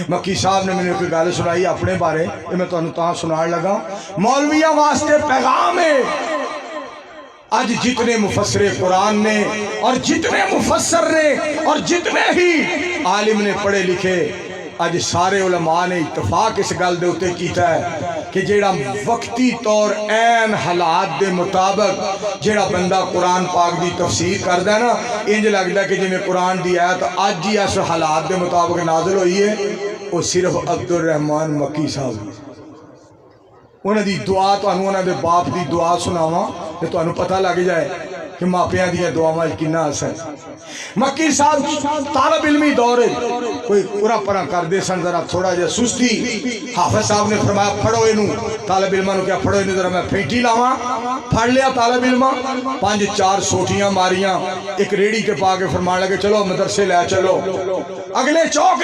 مکی صاحب نے میں کوئی گل سنائی اپنے بارے میں تمہیں سنان لگا مولویاں واسطے پیغام ہے آج جتنے مفسر قرآن نے اور جتنے مفسر نے اور جتنے ہی عالم نے پڑھے لکھے آج سارے علماء نے اتفاق اس گل دے اوتے کیتا ہے کہ جیڑا وقتی طور این حالات دے مطابق جیڑا بندہ قرآن پاک دی تفسیر کردا ہے نا انج لگدا کہ جویں قرآن دی آیت اج ہی اس حالات دے مطابق نازل ہوئی ہے وہ صرف عبدالرحمن مکی صاحب انہاں دی دعا تانوں انہاں دے باپ دی دعا سناواں تے تانوں پتہ لگ جائے کہ ماپیاں دیاں دعاواں کتنا اثر مکی صاحب طالب علمی دور کوئی پورا پرا کر دے سن ذرا تھوڑا جہا سستی حافظ صاحب نے فرمایا پڑھو اینو طالب علماں نو کیا پڑھو اینو ذرا میں پھینٹی لاواں پڑھ لیا طالب علماں 5-4 سوٹیاں ماریاں ایک ریڑی کے پا کے فرمان لگے چلو مدرسے لے چلو اگلے چوک